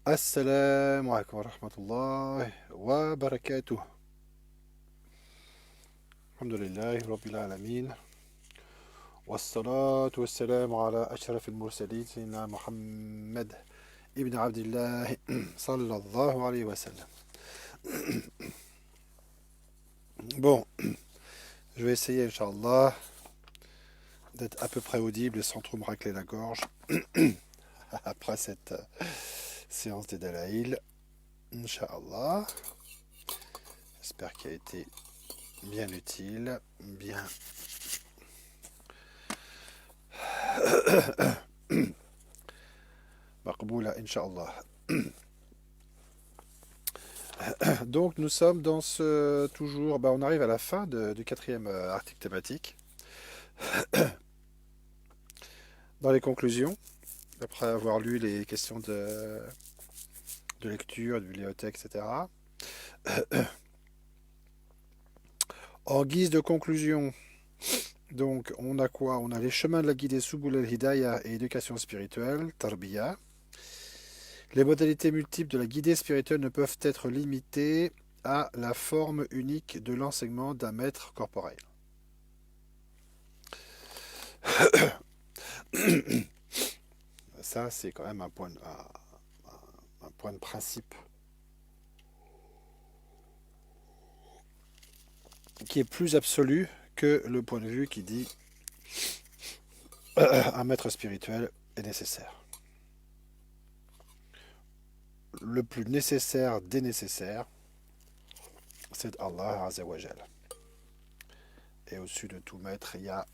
السلام عليكم ورحمة الله وبركاته. الحمد لله رب العالمين، والصلاة والسلام على أشرف المرسلين سيدنا محمد ابن عبد الله صلى الله عليه وسلم. Bon, je vais essayer, Inch'Allah, d'être à peu près audible et sans trop me racler la gorge après cette séance des Dalaïl. Inch'Allah. J'espère qu'elle a été bien utile, bien maqboula, Inch'Allah. Donc nous sommes dans ce toujours, on arrive à la fin du quatrième article thématique. Dans les conclusions, après avoir lu les questions de lecture, de bibliothèque, etc. En guise de conclusion, donc on a quoi? On a les chemins de la guidée Subul al-Hidayah et éducation spirituelle, Tarbiya. Les modalités multiples de la guidée spirituelle ne peuvent être limitées à la forme unique de l'enseignement d'un maître corporel. Ça, c'est quand même un point de principe qui est plus absolu que le point de vue qui dit un maître spirituel est nécessaire. Le plus nécessaire des nécessaires, c'est Allah Azzawajal. Et au-dessus de tout maître, il y a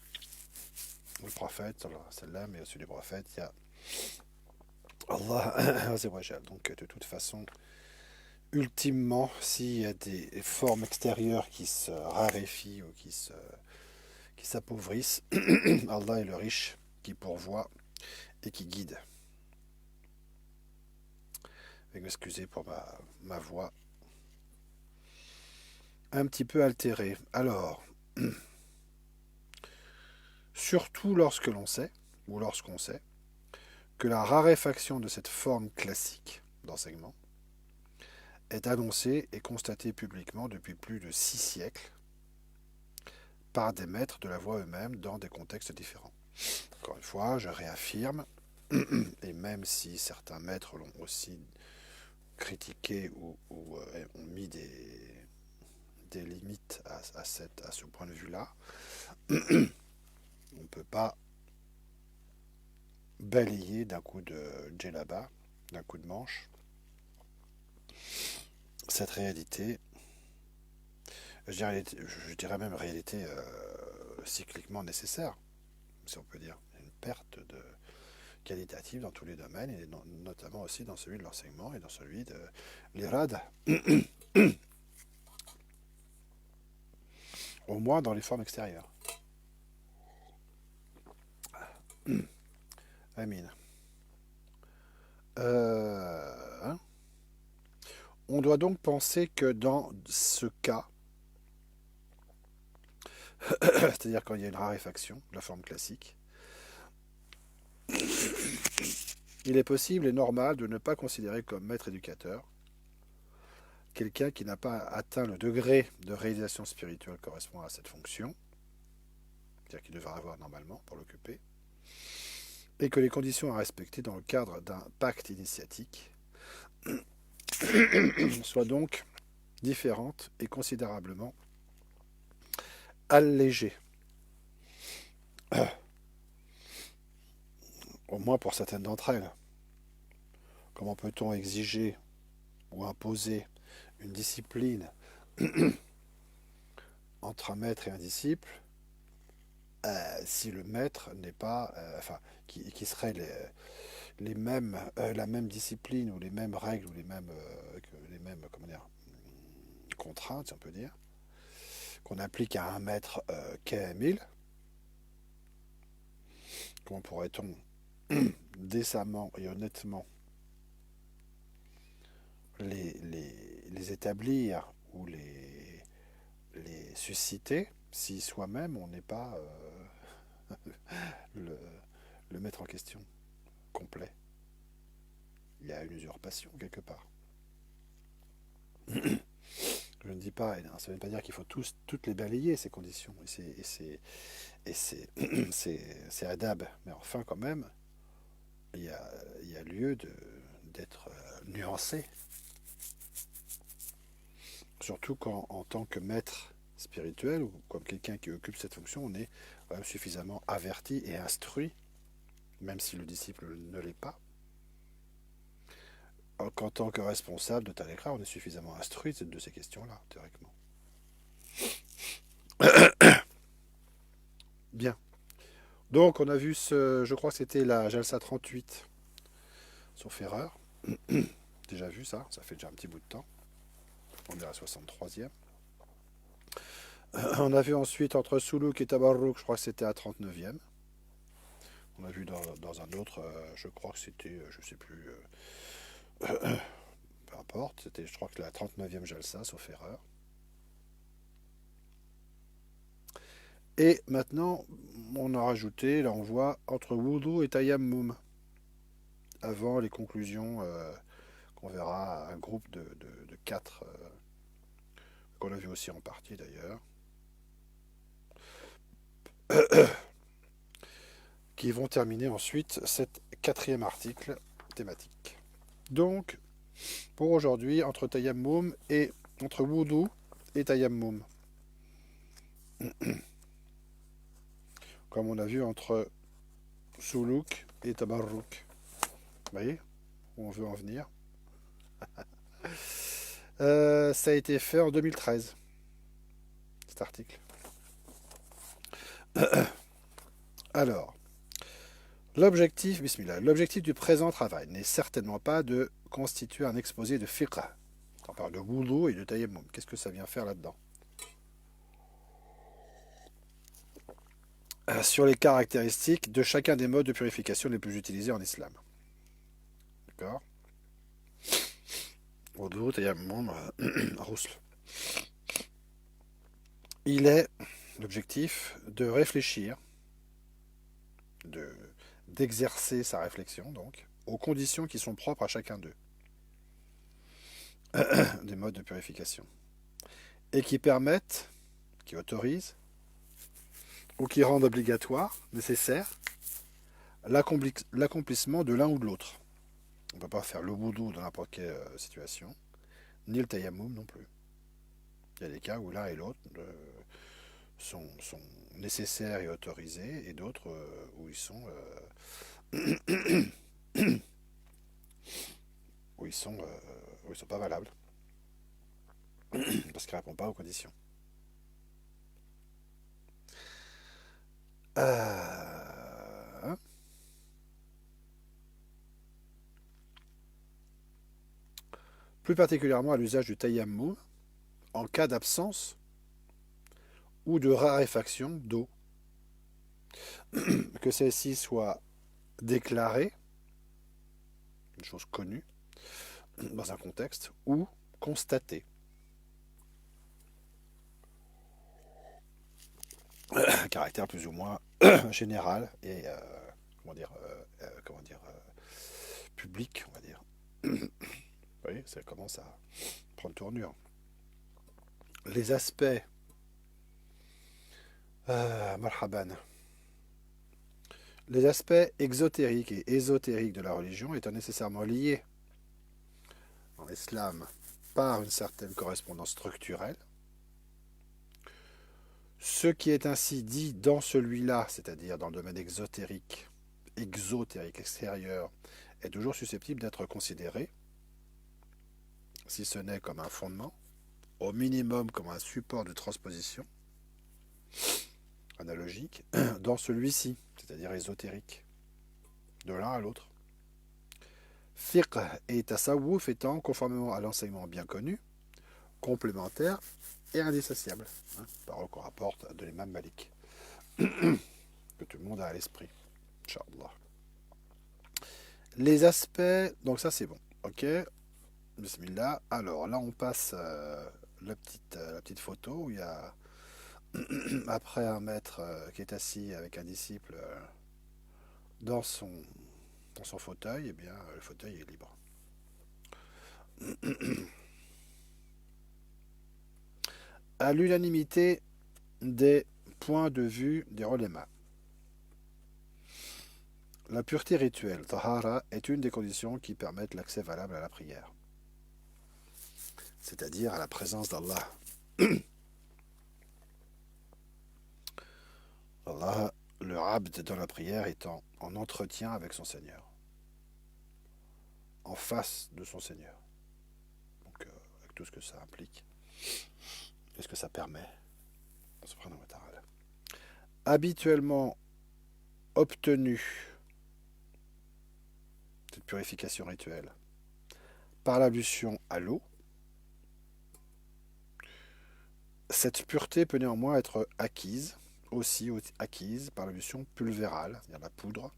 le prophète, et au-dessus du prophète, il y a Allah Azzawajal. Donc de toute façon, ultimement, s'il y a des formes extérieures qui se raréfient ou qui s'appauvrissent, Allah est le riche qui pourvoit et qui guide. Veuillez m'excuser pour ma voix un petit peu altérée. Alors, surtout lorsque l'on sait, ou lorsqu'on sait, que la raréfaction de cette forme classique d'enseignement est annoncée et constatée publiquement depuis plus de 6 siècles par des maîtres de la voix eux-mêmes dans des contextes différents. Encore une fois, je réaffirme, et même si certains maîtres l'ont aussi critiqué ou ont mis des limites à ce point de vue-là, on ne peut pas balayer d'un coup de djellaba, d'un coup de manche, cette réalité, je dirais même réalité cycliquement nécessaire, si on peut dire, une perte de qualitative dans tous les domaines, et notamment aussi dans celui de l'enseignement et dans celui de l'irad, au moins dans les formes extérieures. Amin. Hein, on doit donc penser que dans ce cas, c'est-à-dire quand il y a une raréfaction de la forme classique, il est possible et normal de ne pas considérer comme maître éducateur quelqu'un qui n'a pas atteint le degré de réalisation spirituelle correspondant à cette fonction, c'est-à-dire qu'il devrait avoir normalement pour l'occuper, et que les conditions à respecter dans le cadre d'un pacte initiatique soient donc différentes et considérablement allégées, au moins pour certaines d'entre elles. Comment peut-on exiger ou imposer une discipline entre un maître et un disciple si le maître n'est pas, qui serait les mêmes, la même discipline ou les mêmes règles ou les mêmes comment dire, contraintes, si on peut dire, qu'on applique à un maître qu'est Émile. Comment pourrait-on décemment et honnêtement les établir ou les susciter si soi-même on n'est pas le, le maître en question complet? Il y a une usurpation quelque part. Je ne dis pas, ça ne veut pas dire qu'il faut toutes les balayer, ces conditions, c'est adab. Mais enfin, quand même, il y a lieu d'être nuancé. Surtout quand, en tant que maître spirituel, ou comme quelqu'un qui occupe cette fonction, on est quand même suffisamment averti et instruit, même si le disciple ne l'est pas. Qu'en tant que responsable de Talekra, on est suffisamment instruit de ces questions-là, théoriquement. Bien. Donc, on a vu je crois que c'était la Jalsa 38, sauf erreur. Déjà vu ça, ça fait déjà un petit bout de temps. On est à la 63e. On a vu ensuite entre Suluk et Tabarruk, je crois que c'était à 39e. On a vu dans un autre, je crois que c'était, je sais plus, peu importe, c'était, je crois que la 39e Jalsa, sauf erreur. Et maintenant, on a rajouté, là on voit, entre Wudu et Tayammum, avant les conclusions qu'on verra, un groupe de 4, qu'on a vu aussi en partie d'ailleurs, qui vont terminer ensuite cet 4e article thématique. Donc, pour aujourd'hui, entre Wudu et Tayammum, comme on a vu entre Suluk et Tabarruk. Vous voyez où on veut en venir. Ça a été fait en 2013, cet article. Alors, l'objectif du présent travail n'est certainement pas de constituer un exposé de fiqh. On parle de wudu et de tayammum. Qu'est-ce que ça vient faire là-dedans? Sur les caractéristiques de chacun des modes de purification les plus utilisés en islam. D'accord? Wudu, tayammum, ghusl. Il est l'objectif de réfléchir, d'exercer sa réflexion, donc, aux conditions qui sont propres à chacun d'eux, des modes de purification, et qui permettent, qui autorisent, ou qui rendent obligatoire, nécessaire, l'accomplissement de l'un ou de l'autre. On ne peut pas faire le wudu dans n'importe quelle situation, ni le tayammum non plus. Il y a des cas où l'un et l'autre sont nécessaires et autorisés, et d'autres où ils sont où ils sont pas valables parce qu'ils ne répondent pas aux conditions. Plus particulièrement à l'usage du tayammum en cas d'absence ou de raréfaction d'eau, que celle-ci soit déclarée, une chose connue, dans un contexte, ou constatée. Un caractère plus ou moins général et public, on va dire. Vous voyez, ça commence à prendre tournure. Les aspects marhaban. Les aspects exotériques et ésotériques de la religion étant nécessairement liés dans l'islam par une certaine correspondance structurelle, ce qui est ainsi dit dans celui-là, c'est-à-dire dans le domaine exotérique, extérieur, est toujours susceptible d'être considéré, si ce n'est comme un fondement, au minimum comme un support de transposition analogique, dans celui-ci, c'est-à-dire ésotérique, de l'un à l'autre. Fiqh et tasawwuf étant, conformément à l'enseignement bien connu, complémentaires et indissociables. Parole qu'on rapporte de l'imam Malik, que tout le monde a à l'esprit. Inch'Allah. Les aspects, donc ça c'est bon, ok. Bismillah. Alors là on passe la petite photo où il y a après un maître qui est assis avec un disciple dans son fauteuil, eh bien le fauteuil est libre. À l'unanimité des points de vue des ulémas, la pureté rituelle, tahara, est une des conditions qui permettent l'accès valable à la prière, c'est-à-dire à la présence d'Allah. Allah, le abd dans la prière étant en entretien avec son Seigneur, en face de son Seigneur. Donc, avec tout ce que ça implique et ce que ça permet. Habituellement obtenu, cette purification rituelle, par l'ablution à l'eau, cette pureté peut néanmoins être acquise, aussi acquise par l'ablution pulvérale, c'est-à-dire la poudre,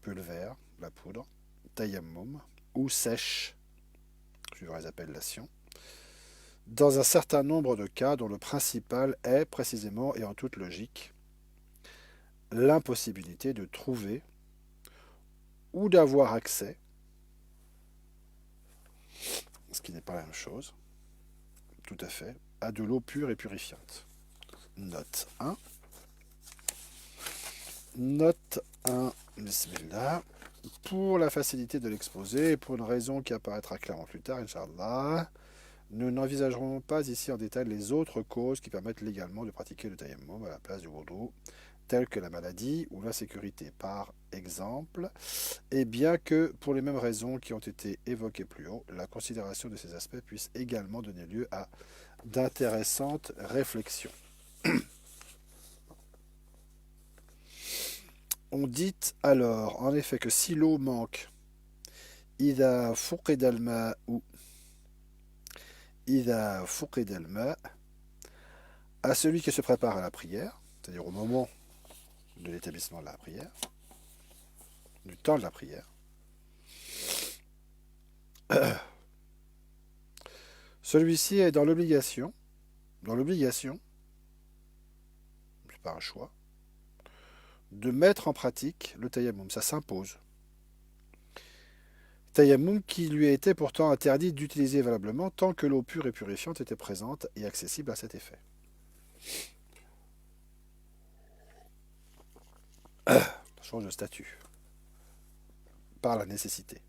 pulvère, la poudre, tayammum, ou sèche, suivant les appellations, dans un certain nombre de cas dont le principal est précisément et en toute logique l'impossibilité de trouver ou d'avoir accès, ce qui n'est pas la même chose, tout à fait, à de l'eau pure et purifiante. Note 1. Note 1, bismillah. Pour la facilité de l'exposé et pour une raison qui apparaîtra clairement plus tard, Inch'Allah, nous n'envisagerons pas ici en détail les autres causes qui permettent légalement de pratiquer le tayammum à la place du wudu, telles que la maladie ou l'insécurité, par exemple, et bien que, pour les mêmes raisons qui ont été évoquées plus haut, la considération de ces aspects puisse également donner lieu à d'intéressantes réflexions. On dit alors, en effet, que si l'eau manque, إذا فقد الماء إذا فقد الماء, à celui qui se prépare à la prière, c'est-à-dire au moment de l'établissement de la prière, du temps de la prière, celui-ci est dans l'obligation, c'est pas un choix, de mettre en pratique le tayammum, ça s'impose. Tayammum qui lui était pourtant interdit d'utiliser valablement tant que l'eau pure et purifiante était présente et accessible à cet effet. Change de statut. Par la nécessité.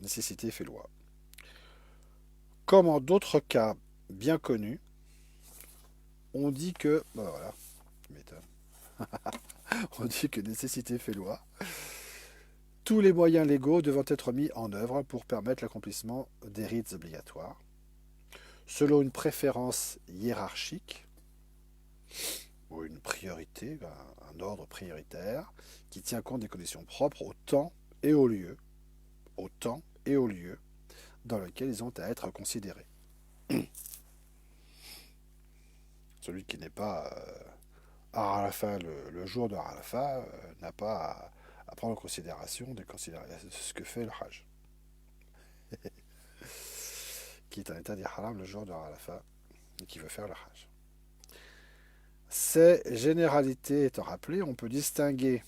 Nécessité fait loi. Comme en d'autres cas bien connus, on dit que... Ben voilà, tu m'étonnes. On dit que nécessité fait loi. Tous les moyens légaux devant être mis en œuvre pour permettre l'accomplissement des rites obligatoires, selon une préférence hiérarchique, ou une priorité, un ordre prioritaire, qui tient compte des conditions propres au temps et au lieu, dans lequel ils ont à être considérés. Celui qui n'est pas à Arafat le jour de Arafat n'a pas à prendre en considération ce que fait le Hajj, qui est en état d'ihram le jour de Arafat et qui veut faire le Hajj. Ces généralités étant rappelées, on peut distinguer,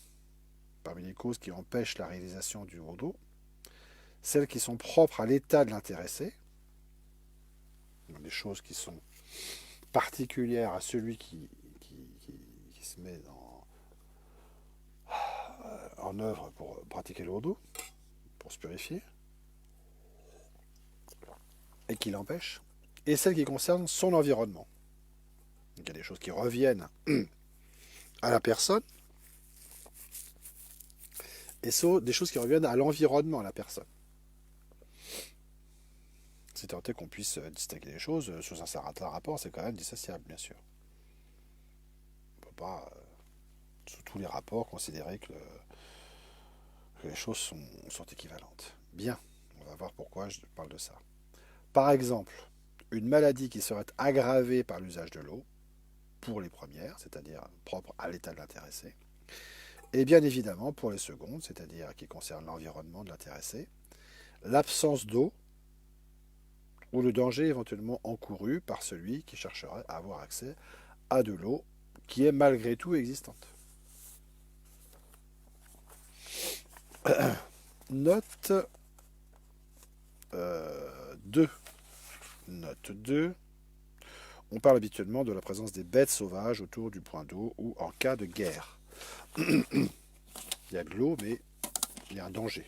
parmi les causes qui empêchent la réalisation du wudu, celles qui sont propres à l'état de l'intéressé, des choses qui sont particulières à celui qui se met en œuvre pour pratiquer le wudu, pour se purifier, et qui l'empêchent, et celles qui concernent son environnement. Donc, il y a des choses qui reviennent à la personne, et des choses qui reviennent à l'environnement, à la personne. C'est tant est qu'on puisse distinguer les choses sous un certain rapport, c'est quand même dissociable, bien sûr. On ne peut pas, sous tous les rapports, considérer que les choses sont équivalentes. Bien, on va voir pourquoi je parle de ça. Par exemple, une maladie qui serait aggravée par l'usage de l'eau, pour les premières, c'est-à-dire propre à l'état de l'intéressé, et bien évidemment pour les secondes, c'est-à-dire qui concernent l'environnement de l'intéressé, l'absence d'eau ou le danger éventuellement encouru par celui qui chercherait à avoir accès à de l'eau qui est malgré tout existante. Note 2. Note 2. On parle habituellement de la présence des bêtes sauvages autour du point d'eau ou en cas de guerre. Il y a de l'eau, mais il y a un danger.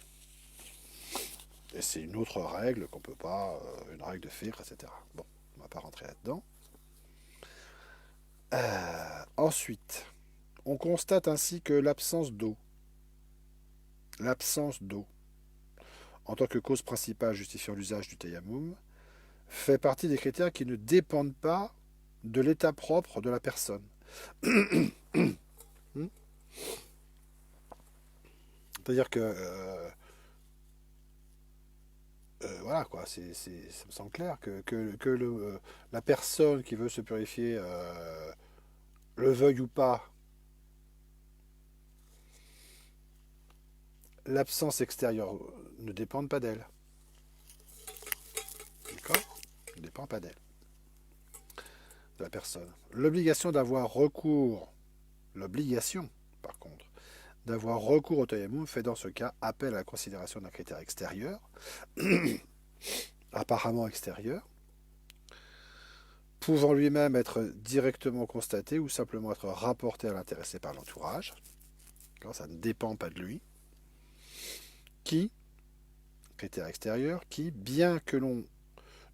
Et c'est une autre règle qu'on peut pas, une règle de Fekr, etc. Bon, on va pas rentrer là-dedans. Ensuite, on constate ainsi que l'absence d'eau, en tant que cause principale justifiant l'usage du tayammum, fait partie des critères qui ne dépendent pas de l'état propre de la personne. C'est-à-dire que voilà quoi, ça me semble clair que la personne qui veut se purifier, le veuille ou pas, l'absence extérieure ne dépend pas d'elle. D'accord? Ne dépend pas d'elle, de la personne. L'obligation, par contre, d'avoir recours au tayammum fait dans ce cas appel à la considération d'un critère extérieur, apparemment extérieur, pouvant lui-même être directement constaté ou simplement être rapporté à l'intéressé par l'entourage. Ça ne dépend pas de lui. Critère extérieur, qui, bien que l'on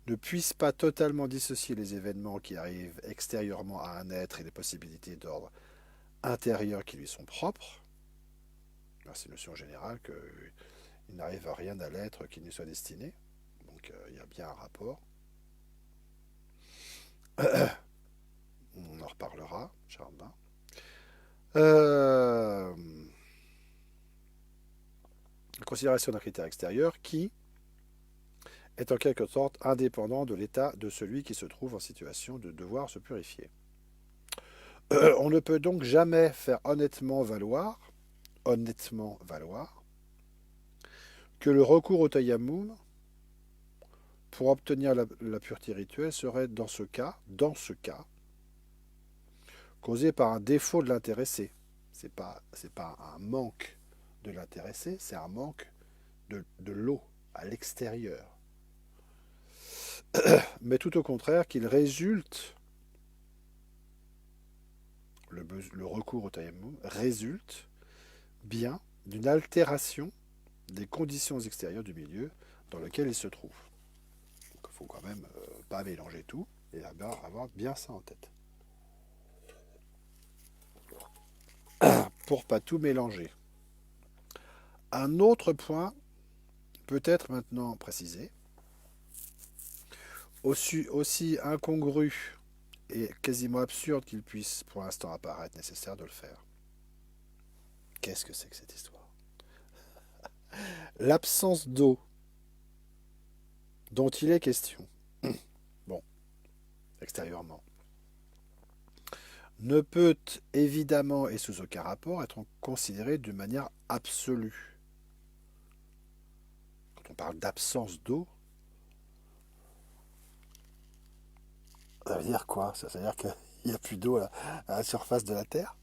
ne puisse pas totalement dissocier les événements qui arrivent extérieurement à un être et les possibilités d'ordre intérieur qui lui sont propres, c'est une notion générale qu'il n'arrive à rien à l'être qui lui soit destiné, donc il y a bien un rapport. On en reparlera, Charbin. La considération d'un critère extérieur qui est en quelque sorte indépendant de l'état de celui qui se trouve en situation de devoir se purifier. On ne peut donc jamais faire honnêtement valoir que le recours au tayammum pour obtenir la pureté rituelle serait dans ce cas, causé par un défaut de l'intéressé. C'est pas un manque de l'intéressé, c'est un manque de l'eau à l'extérieur. Mais tout au contraire, qu'il résulte, le recours au tayammum résulte bien d'une altération des conditions extérieures du milieu dans lequel il se trouve. Donc il faut quand même pas mélanger tout et avoir bien ça en tête. Pour pas tout mélanger. Un autre point peut être maintenant précisé, aussi incongru et quasiment absurde qu'il puisse pour l'instant apparaître nécessaire de le faire. Qu'est-ce que c'est que cette histoire? L'absence d'eau dont il est question, bon, extérieurement, ne peut évidemment et sous aucun rapport être considérée de manière absolue. Quand on parle d'absence d'eau, ça veut dire quoi? Ça veut dire qu'il n'y a plus d'eau à la surface de la Terre?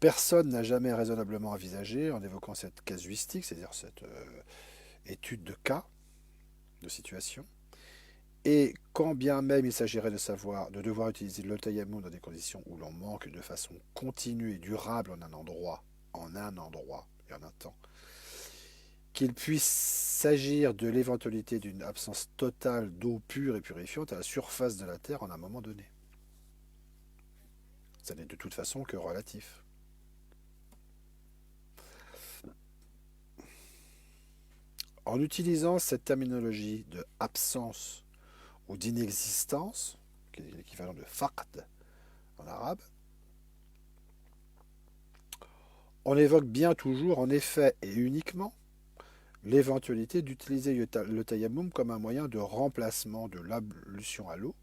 Personne n'a jamais raisonnablement envisagé, en évoquant cette casuistique, c'est-à-dire cette étude de cas, de situation, et quand bien même il s'agirait de devoir utiliser le tayammum dans des conditions où l'on manque de façon continue et durable en un endroit et en un temps, qu'il puisse s'agir de l'éventualité d'une absence totale d'eau pure et purifiante à la surface de la Terre en un moment donné. Ça n'est de toute façon que relatif. En utilisant cette terminologie de absence ou d'inexistence, qui est l'équivalent de faqd en arabe, on évoque bien toujours, en effet et uniquement, l'éventualité d'utiliser le tayammum comme un moyen de remplacement de l'ablution à l'eau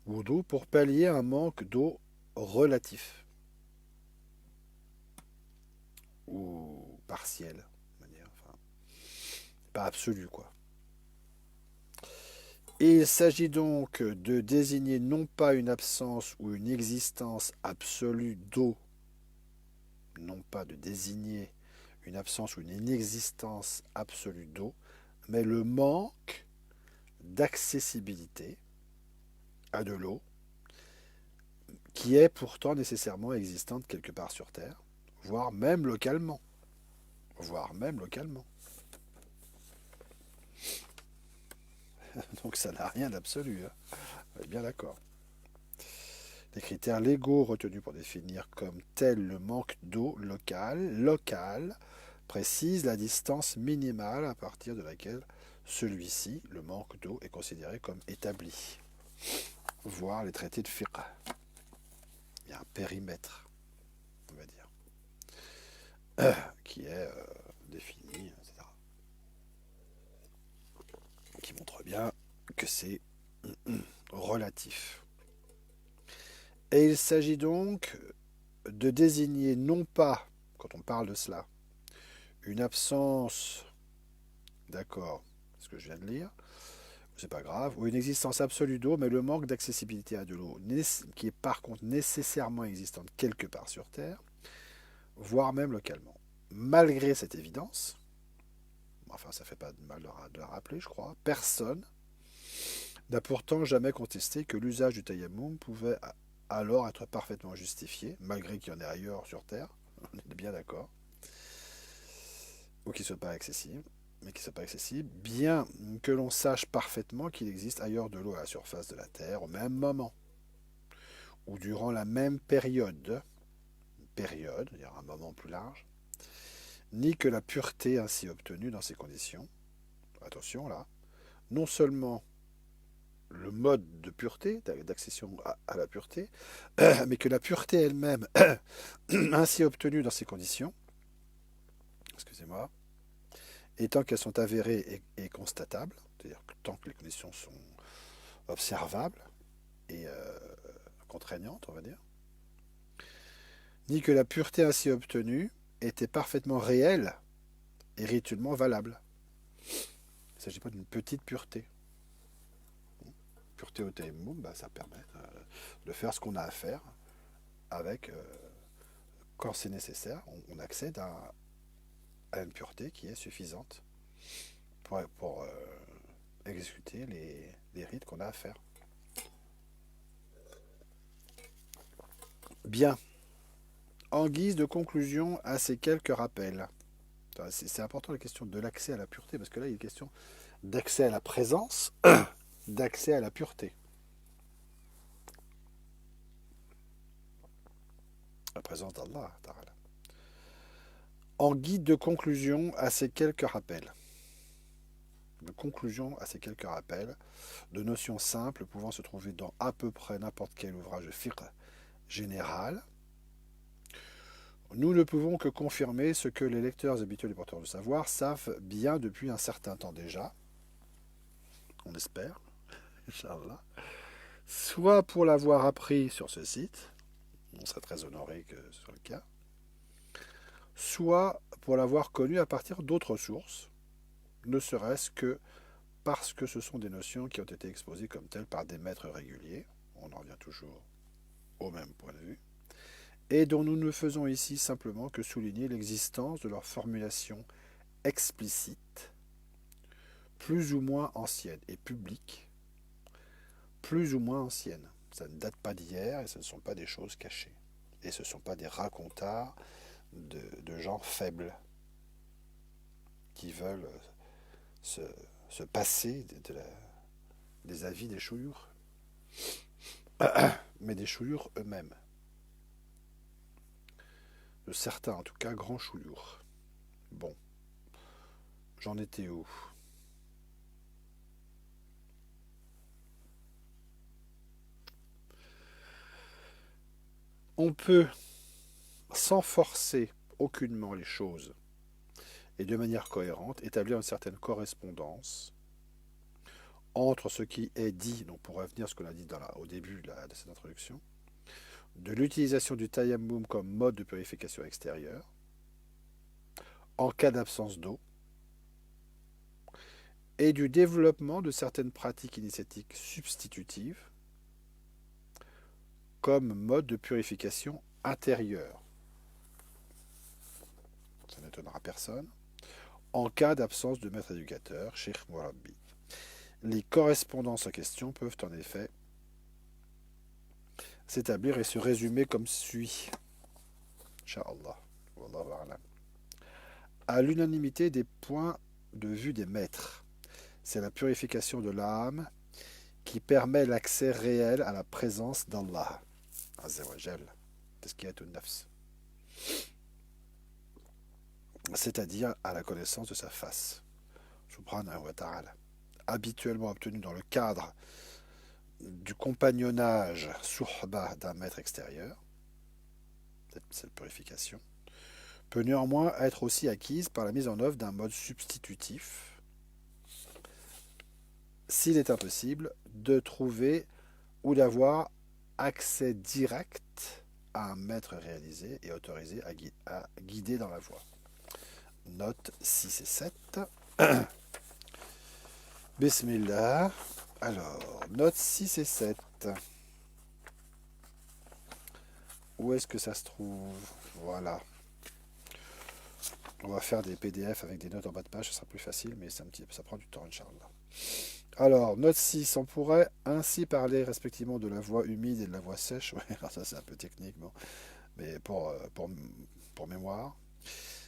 ou d'eau pour pallier un manque d'eau relatif ou partiel, enfin, pas absolu quoi. Et il s'agit donc de désigner non pas une absence ou une existence absolue d'eau non pas de désigner une absence ou une inexistence absolue d'eau, mais le manque d'accessibilité à de l'eau qui est pourtant nécessairement existante quelque part sur Terre, voire même localement. Voire même localement. Donc ça n'a rien d'absolu, hein. On est bien d'accord. Les critères légaux retenus pour définir comme tel le manque d'eau local, précisent la distance minimale à partir de laquelle celui-ci, le manque d'eau, est considéré comme établi. Voir les traités de fiqh. Il y a un périmètre, on va dire, qui est défini, etc. Qui montre bien que c'est relatif. Et il s'agit donc de désigner non pas, quand on parle de cela, une absence, d'accord, ce que je viens de lire, c'est pas grave, ou une existence absolue d'eau, mais le manque d'accessibilité à de l'eau, qui est par contre nécessairement existante quelque part sur Terre, voire même localement. Malgré cette évidence, enfin ça fait pas de mal de la rappeler, je crois, personne n'a pourtant jamais contesté que l'usage du tayammum pouvait alors être parfaitement justifié, malgré qu'il y en ait ailleurs sur Terre, on est bien d'accord, ou qu'il ne soit pas accessible, mais qu'il ne soit pas accessible, bien que l'on sache parfaitement qu'il existe ailleurs de l'eau à la surface de la Terre au même moment, ou durant la même période, c'est-à-dire un moment plus large, ni que la pureté ainsi obtenue dans ces conditions, attention là, non seulement le mode de pureté, d'accession à la pureté, mais que la pureté elle-même, ainsi obtenue dans ces conditions, excusez-moi, et tant qu'elles sont avérées et constatables, c'est-à-dire que tant que les conditions sont observables et contraignantes, on va dire, ni que la pureté ainsi obtenue était parfaitement réelle et rituellement valable. Il ne s'agit pas d'une petite pureté. Pureté au tayammum, ça permet de faire ce qu'on a à faire avec, quand c'est nécessaire, on accède à une pureté qui est suffisante pour exécuter les rites qu'on a à faire. Bien. En guise de conclusion à ces quelques rappels, c'est important la question de l'accès à la pureté, parce que là il y a une question d'accès à la présence, d'accès à la pureté. La présence d'Allah. En guide de conclusion à ces quelques rappels. De notions simples pouvant se trouver dans à peu près n'importe quel ouvrage de fiqh général, nous ne pouvons que confirmer ce que les lecteurs habituels et porteurs de savoir savent bien depuis un certain temps déjà, on espère, Inch'Allah, soit pour l'avoir appris sur ce site, on serait très honoré que ce soit le cas, soit pour l'avoir connu à partir d'autres sources, ne serait-ce que parce que ce sont des notions qui ont été exposées comme telles par des maîtres réguliers, on en revient toujours au même point de vue, et dont nous ne faisons ici simplement que souligner l'existence de leur formulation explicite, plus ou moins ancienne, et publique, plus ou moins ancienne. Ça ne date pas d'hier et ce ne sont pas des choses cachées. Et ce ne sont pas des racontards de gens faibles qui veulent se passer des avis des chouyours, mais des chouyours eux-mêmes. De certains, en tout cas, grands chouyours. Bon, j'en étais où? On peut, sans forcer aucunement les choses, et de manière cohérente, établir une certaine correspondance entre ce qui est dit, donc pour revenir à ce qu'on a dit au début de cette introduction, de l'utilisation du tayammum comme mode de purification extérieure, en cas d'absence d'eau, et du développement de certaines pratiques initiatiques substitutives comme mode de purification intérieure. ça n'étonnera personne, en cas d'absence de maître éducateur, Sheikh Mourabbi. Les correspondances en question peuvent en effet s'établir et se résumer comme suit. Inch'Allah. Wallahu a'lam. À l'unanimité des points de vue des maîtres, c'est la purification de l'âme qui permet l'accès réel à la présence d'Allah, Azza wa Jal, Tazkiyatun Nafs, c'est-à-dire à la connaissance de sa face, Subhanahu wa ta'ala, habituellement obtenue dans le cadre du compagnonnage suhba d'un maître extérieur. Cette purification peut néanmoins être aussi acquise par la mise en œuvre d'un mode substitutif, s'il est impossible de trouver ou d'avoir accès direct à un maître réalisé et autorisé à guider dans la voie. Notes 6 et 7. Bismillah. Alors, notes 6 et 7. Où est-ce que ça se trouve? Voilà. On va faire des PDF avec des notes en bas de page, ce sera plus facile, mais ça prend du temps, Inch'Allah. Alors, note 6, on pourrait ainsi parler respectivement de la voix humide et de la voix sèche. Ouais, alors ça c'est un peu technique, bon. Mais pour mémoire.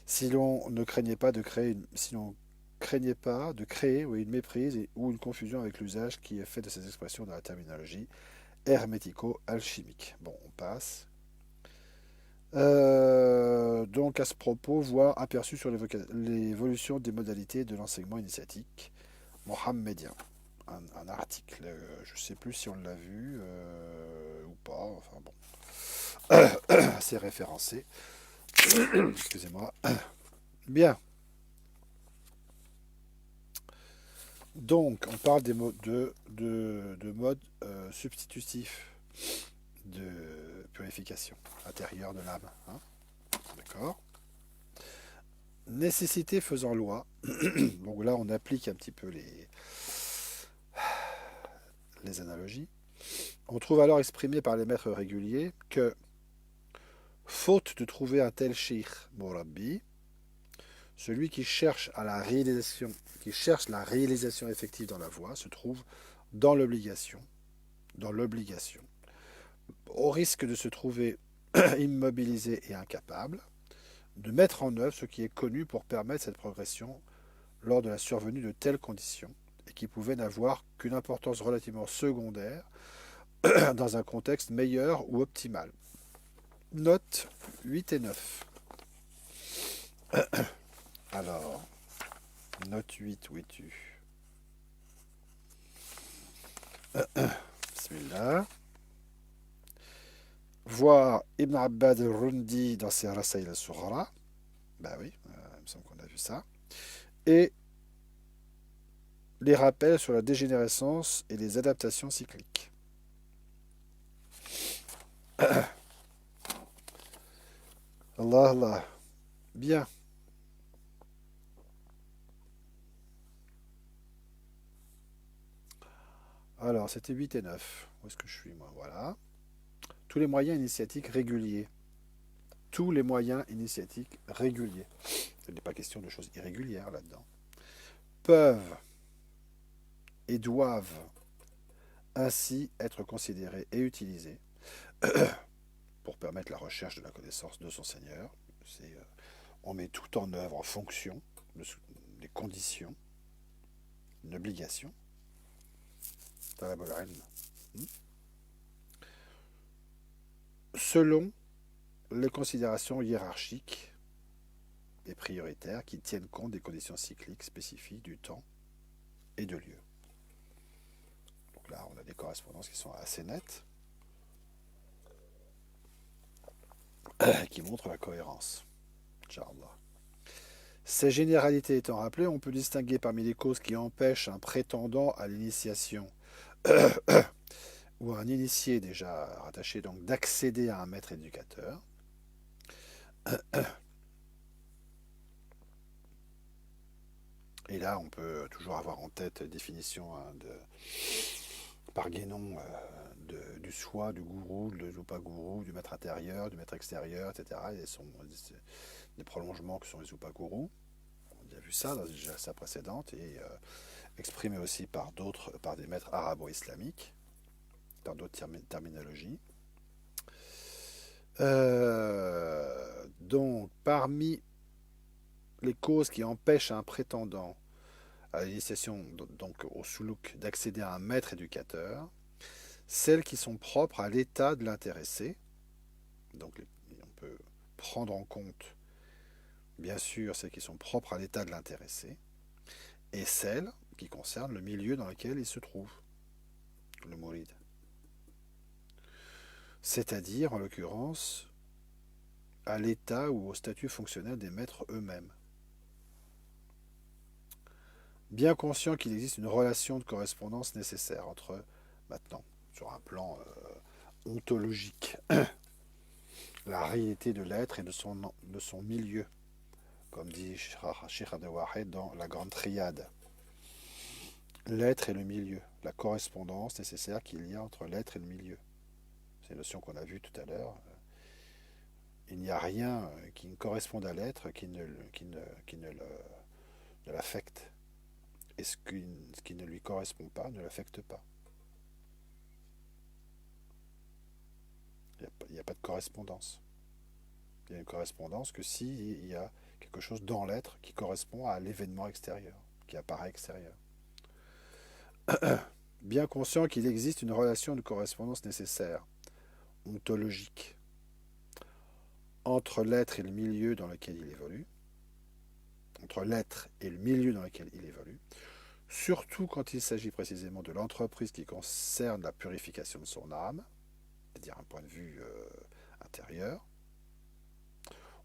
Si l'on ne craignait pas de créer oui, une méprise ou une confusion avec l'usage qui est fait de ces expressions dans la terminologie hermético-alchimique. Bon, on passe. Donc à ce propos, voir aperçu sur l'évolution des modalités de l'enseignement initiatique mohammedien. Un article, je ne sais plus si on l'a vu ou pas, enfin bon, c'est référencé. Excusez-moi. Bien. Donc, on parle des de modes substitutifs de purification intérieure de l'âme. Hein. D'accord. Nécessité faisant loi. Donc là, on applique un petit peu les analogies. On trouve alors exprimé par les maîtres réguliers que, faute de trouver un tel Sheikh Mourabbi, celui qui cherche la réalisation effective dans la voie se trouve dans l'obligation, au risque de se trouver immobilisé et incapable, de mettre en œuvre ce qui est connu pour permettre cette progression lors de la survenue de telles conditions, et qui pouvaient n'avoir qu'une importance relativement secondaire dans un contexte meilleur ou optimal. Notes 8 et 9. Alors, note 8, où es-tu? Bismillah. Voir Ibn Abbad al-Rundi dans ses Rasail al-Sughra. Ben oui, il me semble qu'on a vu ça. Et les rappels sur la dégénérescence et les adaptations cycliques. Allah, Allah. Bien. Alors, c'était 8 et 9. Où est-ce que je suis, moi? Voilà. Tous les moyens initiatiques réguliers. Tous les moyens initiatiques réguliers. Ce n'est pas question de choses irrégulières là-dedans. Peuvent et doivent ainsi être considérés et utilisés pour permettre la recherche de la connaissance de son Seigneur. On met tout en œuvre en fonction des conditions, une obligation. Selon les considérations hiérarchiques et prioritaires qui tiennent compte des conditions cycliques spécifiques du temps et de lieu. Donc là, on a des correspondances qui sont assez nettes, qui montrent la cohérence. Inch'Allah. Ces généralités étant rappelées, on peut distinguer parmi les causes qui empêchent un prétendant à l'initiation ou un initié déjà rattaché donc d'accéder à un maître éducateur. Et là, on peut toujours avoir en tête définition par Guénon du soi, du gourou, du upagourou, du maître intérieur, du maître extérieur, etc. Et sont des prolongements que sont les upagourous. On a déjà vu ça dans une jalsa précédente et exprimé aussi par d'autres, par des maîtres arabo-islamiques, dans d'autres terminologies. Donc, parmi les causes qui empêchent un prétendant à l'initiation, donc au suluk, d'accéder à un maître éducateur, celles qui sont propres à l'état de l'intéressé, donc on peut prendre en compte, bien sûr, celles qui sont propres à l'état de l'intéressé, et celles qui concernent le milieu dans lequel il se trouve, le mouride. C'est-à-dire, en l'occurrence, à l'état ou au statut fonctionnel des maîtres eux-mêmes. Bien conscient qu'il existe une relation de correspondance nécessaire entre, maintenant, sur un plan ontologique, la réalité de l'être et de son milieu, comme dit Sheikh Abdel Wahed dans la Grande Triade. L'être et le milieu, la correspondance nécessaire qu'il y a entre l'être et le milieu. C'est une notion qu'on a vue tout à l'heure. Il n'y a rien qui ne corresponde à l'être qui ne l'affecte. Et ce qui ne lui correspond pas ne l'affecte pas. Il n'y a pas de correspondance. Il y a une correspondance que s'il y a quelque chose dans l'être qui correspond à l'événement extérieur, qui apparaît extérieur. Bien conscient qu'il existe une relation de correspondance nécessaire, ontologique, entre l'être et le milieu dans lequel il évolue, entre l'être et le milieu dans lequel il évolue, surtout quand il s'agit précisément de l'entreprise qui concerne la purification de son âme, c'est-à-dire un point de vue intérieur.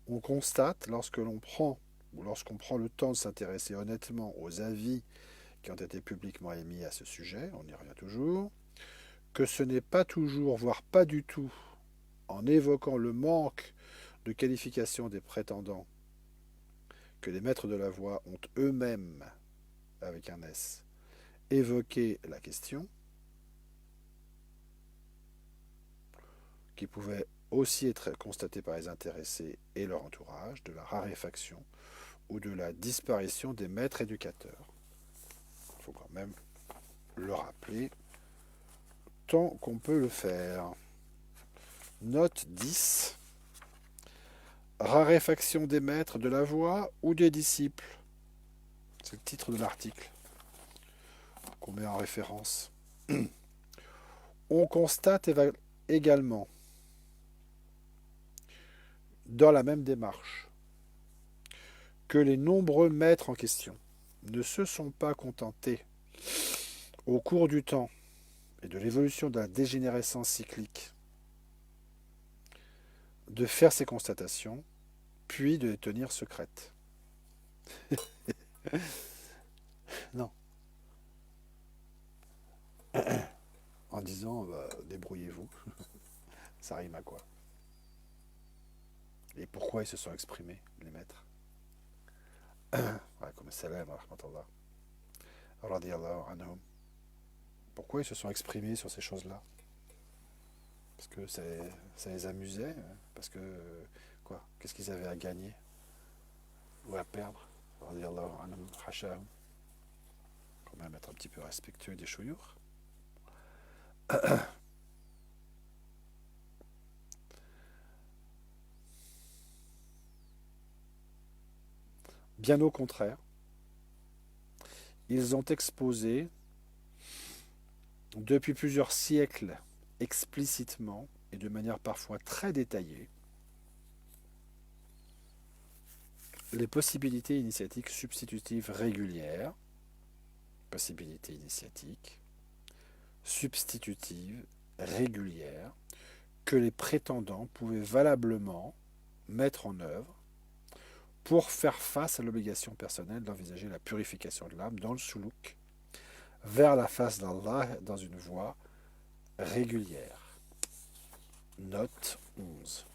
On constate, lorsqu'on prend le temps de s'intéresser honnêtement aux avis qui ont été publiquement émis à ce sujet, on y revient toujours, que ce n'est pas toujours, voire pas du tout, en évoquant le manque de qualification des prétendants que les maîtres de la voie ont eux-mêmes, avec un S, évoqué la question, qui pouvait aussi être constatée par les intéressés et leur entourage, de la raréfaction ou de la disparition des maîtres éducateurs. Il faut quand même le rappeler tant qu'on peut le faire. Note 10. Raréfaction des maîtres de la voie ou des disciples. C'est le titre de l'article qu'on met en référence. On constate également, dans la même démarche, que les nombreux maîtres en question ne se sont pas contentés, au cours du temps et de l'évolution de la dégénérescence cyclique, de faire ces constatations, puis de les tenir secrètes. Non. En disant, débrouillez-vous. Ça rime à quoi? Et pourquoi ils se sont exprimés, les maîtres? Comme salam wa rahmatullah. Radiyallahu anhum. Pourquoi ils se sont exprimés sur ces choses-là? Parce que ça les amusait? Parce que, quoi? Qu'est-ce qu'ils avaient à gagner? Ou à perdre? Radiyallahu anhum, hashahum. Quand même être un petit peu respectueux des chouyours. Bien au contraire, ils ont exposé depuis plusieurs siècles explicitement et de manière parfois très détaillée les possibilités initiatiques substitutives régulières, possibilités initiatiques substitutives régulières que les prétendants pouvaient valablement mettre en œuvre pour faire face à l'obligation personnelle d'envisager la purification de l'âme dans le suluk vers la face d'Allah dans une voie régulière. Note 11.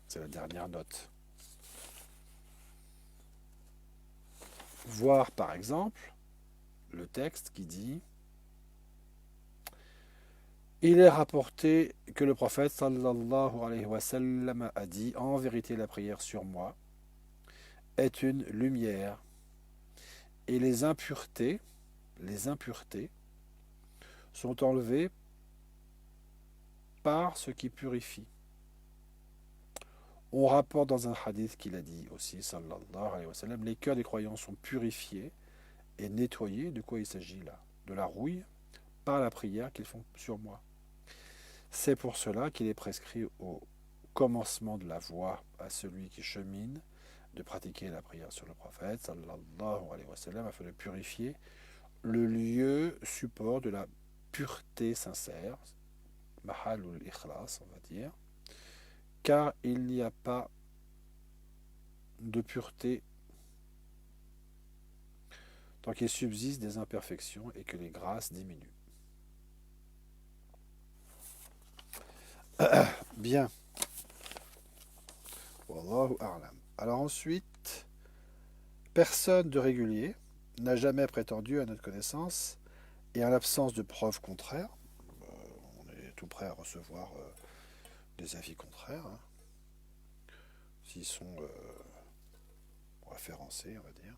C'est la dernière note. Voir par exemple le texte qui dit Il est rapporté que le prophète sallallahu alayhi wa sallam a dit: en vérité, la prière sur moi est une lumière, et les impuretés sont enlevées par ce qui purifie. On rapporte dans un hadith qu'il a dit aussi, sallallahu alayhi wa sallam, les cœurs des croyants sont purifiés et nettoyés. De quoi il s'agit là? De la rouille par la prière qu'ils font sur moi. C'est pour cela qu'il est prescrit au commencement de la voie à celui qui chemine de pratiquer la prière sur le prophète, sallallahu alayhi wa sallam, afin de purifier le lieu support de la pureté sincère, mahalul ikhlas, on va dire, car il n'y a pas de pureté tant qu'il subsiste des imperfections et que les grâces diminuent. Bien. Wallahu a'lam. Alors ensuite, personne de régulier n'a jamais prétendu, à notre connaissance, et en l'absence de preuves contraires, on est tout prêt à recevoir des avis contraires, hein, s'ils sont référencés, on va dire,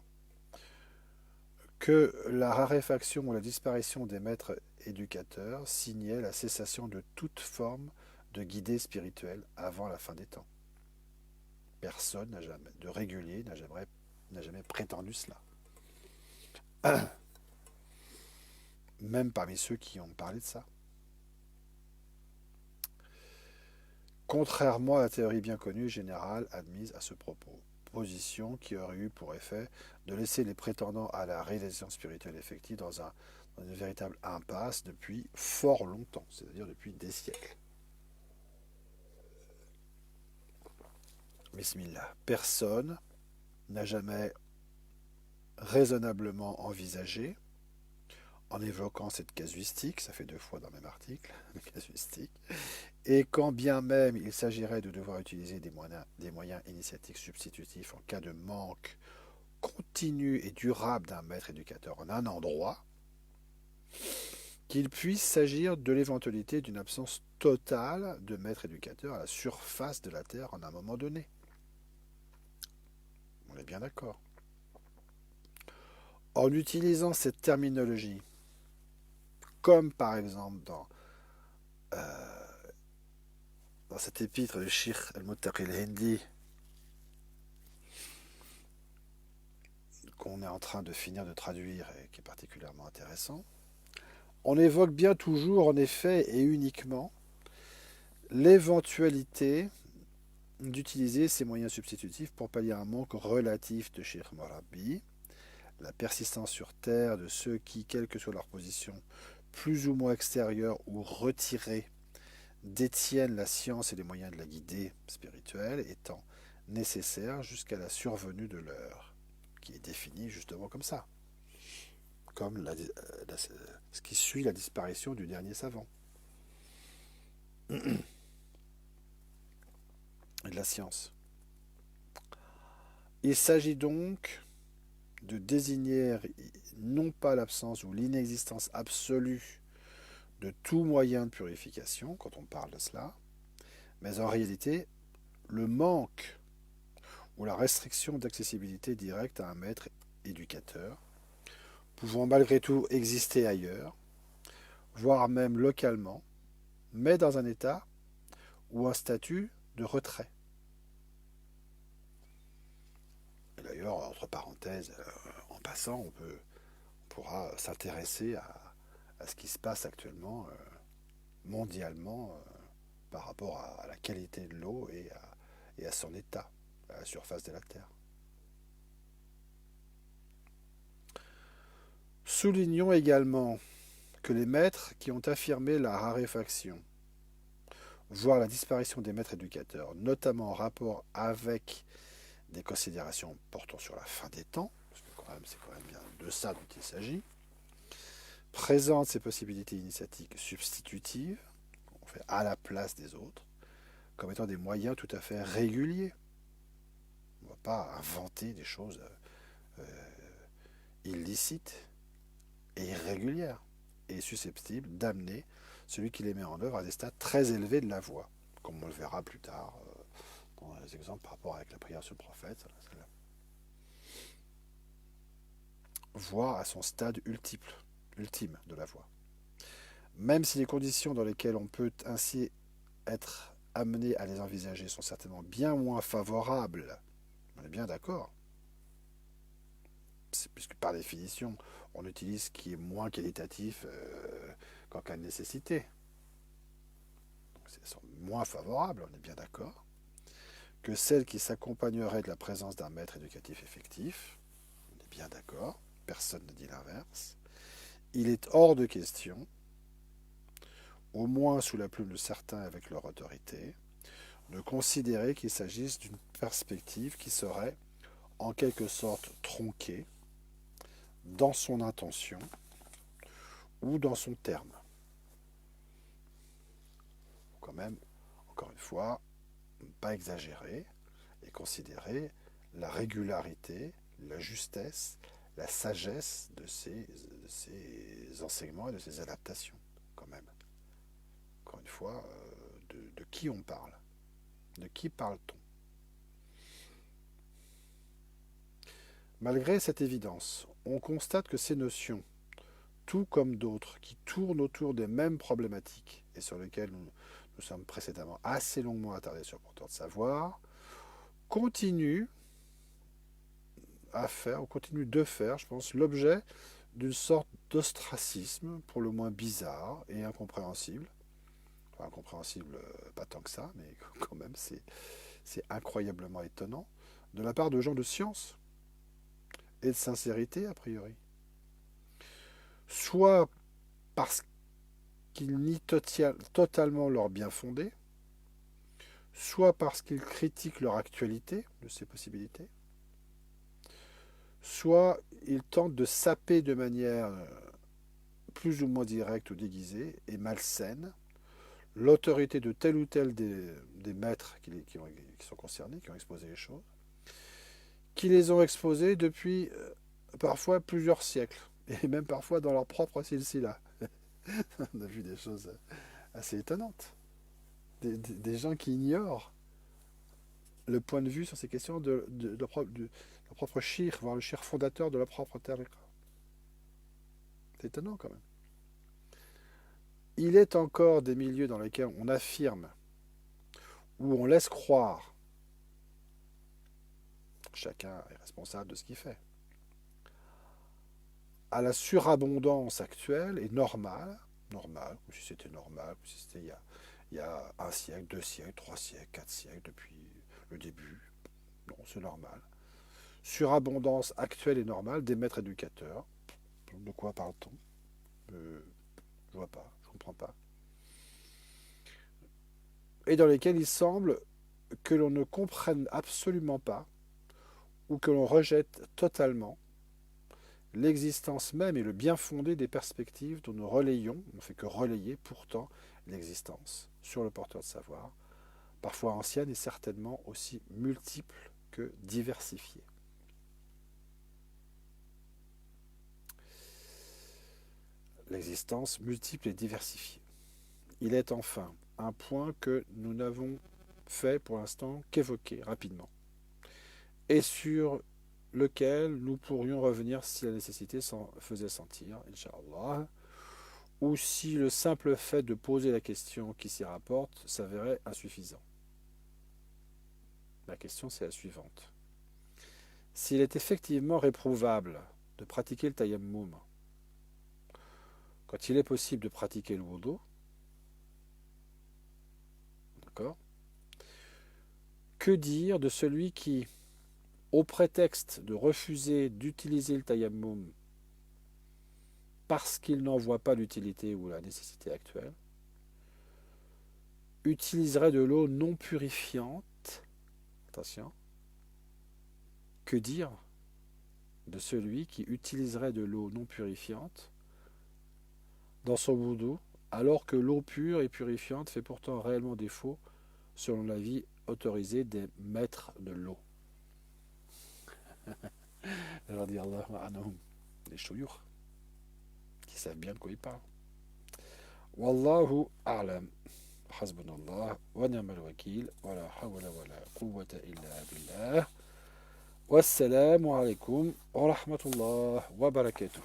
que la raréfaction ou la disparition des maîtres éducateurs signait la cessation de toute forme de guidée spirituelle avant la fin des temps. Personne n'a jamais, de régulier n'a jamais prétendu cela. Même parmi ceux qui ont parlé de ça. Contrairement à la théorie bien connue et générale admise à ce propos. Position qui aurait eu pour effet de laisser les prétendants à la réalisation spirituelle effective dans une véritable impasse depuis fort longtemps, c'est-à-dire depuis des siècles. Bismillah. Personne n'a jamais raisonnablement envisagé, en évoquant cette casuistique, ça fait 2 fois dans le même article, la casuistique, et quand bien même il s'agirait de devoir utiliser des moyens initiatiques substitutifs en cas de manque continu et durable d'un maître éducateur en un endroit, qu'il puisse s'agir de l'éventualité d'une absence totale de maître éducateur à la surface de la Terre en un moment donné. On est bien d'accord. En utilisant cette terminologie, comme par exemple dans cet épître de Sheikh al-Muttaqi al-Hindi, qu'on est en train de finir de traduire et qui est particulièrement intéressant, on évoque bien toujours, en effet et uniquement, l'éventualité d'utiliser ces moyens substitutifs pour pallier un manque relatif de Sheikh Marabi, la persistance sur Terre de ceux qui, quelle que soit leur position, plus ou moins extérieure ou retirée, détiennent la science et les moyens de la guider spirituelle étant nécessaires jusqu'à la survenue de l'heure, qui est définie justement comme ça, comme ce qui suit la disparition du dernier savant et de la science. Il s'agit donc de désigner non pas l'absence ou l'inexistence absolue de tout moyen de purification, quand on parle de cela, mais en réalité, le manque ou la restriction d'accessibilité directe à un maître éducateur, pouvant malgré tout exister ailleurs, voire même localement, mais dans un état ou un statut de retrait. Et d'ailleurs, entre parenthèses, en passant, on pourra s'intéresser à ce qui se passe actuellement mondialement par rapport à la qualité de l'eau et à son état à la surface de la Terre. Soulignons également que les maîtres qui ont affirmé la raréfaction, voire la disparition des maîtres éducateurs, notamment en rapport avec des considérations portant sur la fin des temps, parce que c'est quand même bien de ça dont il s'agit, présentent ces possibilités initiatiques substitutives, qu'on fait à la place des autres, comme étant des moyens tout à fait réguliers. On ne va pas inventer des choses illicites et irrégulières et susceptibles d'amener celui qui les met en œuvre à des stades très élevés de la voix, comme on le verra plus tard dans les exemples par rapport avec la prière sur le prophète. Voix à son stade ultime de la voix. Même si les conditions dans lesquelles on peut ainsi être amené à les envisager sont certainement bien moins favorables, on est bien d'accord, puisque par définition, on utilise ce qui est moins qualitatif qu'en cas de nécessité. Donc, elles sont moins favorables, on est bien d'accord, que celles qui s'accompagneraient de la présence d'un maître éducatif effectif. On est bien d'accord, personne ne dit l'inverse. Il est hors de question, au moins sous la plume de certains avec leur autorité, de considérer qu'il s'agisse d'une perspective qui serait en quelque sorte tronquée dans son intention ou dans son terme. Quand même, encore une fois, ne pas exagérer et considérer la régularité, la justesse, la sagesse de ces enseignements et de ces adaptations, quand même. Encore une fois, de qui on parle? De qui parle-t-on? Malgré cette évidence, on constate que ces notions, tout comme d'autres qui tournent autour des mêmes problématiques et sur lesquelles nous sommes précédemment assez longuement attardés sur Porteur de Savoir, continuent de faire, je pense, l'objet d'une sorte d'ostracisme, pour le moins bizarre et incompréhensible. Enfin, incompréhensible, pas tant que ça, mais quand même, c'est incroyablement étonnant, de la part de gens de science et de sincérité, a priori. Soit parce qu'ils nient totalement leur bien fondé, soit parce qu'ils critiquent leur actualité de ces possibilités, soit ils tentent de saper de manière plus ou moins directe ou déguisée et malsaine l'autorité de tel ou tel des maîtres qui sont concernés, qui ont exposé les choses, qui les ont exposées depuis parfois plusieurs siècles, et même parfois dans leur propre silsila. On a vu des choses assez étonnantes. Des gens qui ignorent le point de vue sur ces questions de leur propre shir, voire le shir fondateur de leur propre tariqa. C'est étonnant quand même. Il est encore des milieux dans lesquels on affirme, où on laisse croire, chacun est responsable de ce qu'il fait, à la surabondance actuelle et normale, comme si c'était normal, comme si c'était il y a un siècle, 2 siècles, 3 siècles, 4 siècles, depuis le début. Non, c'est normal. Surabondance actuelle et normale des maîtres éducateurs. De quoi parle-t-on? Je vois pas, je comprends pas. Et dans lesquels il semble que l'on ne comprenne absolument pas ou que l'on rejette totalement l'existence même et le bien fondé des perspectives dont nous relayons, on ne fait que relayer pourtant l'existence sur le porteur de savoir, parfois ancienne et certainement aussi multiple que diversifiée. L'existence multiple et diversifiée. Il est enfin un point que nous n'avons fait pour l'instant qu'évoquer rapidement, et sur lequel nous pourrions revenir si la nécessité s'en faisait sentir, Inch'Allah, ou si le simple fait de poser la question qui s'y rapporte s'avérait insuffisant. La question, c'est la suivante. S'il est effectivement réprouvable de pratiquer le tayammum quand il est possible de pratiquer le wudu, d'accord, que dire de celui qui, au prétexte de refuser d'utiliser le tayammum parce qu'il n'en voit pas l'utilité ou la nécessité actuelle, utiliserait de l'eau non purifiante? Attention. Que dire de celui qui utiliserait de l'eau non purifiante dans son wudu, alors que l'eau pure et purifiante fait pourtant réellement défaut selon l'avis autorisé des maîtres de l'eau? Radiyallahu anhum, les chouyours, qui savent bien de quoi ils parlent. Wallahu a'lam. Hasbunallah wa ni'mal wakil. Wa la hawla wa la quwwata illa billah. Wassalamu alaikum wa rahmatullah wa barakatuh.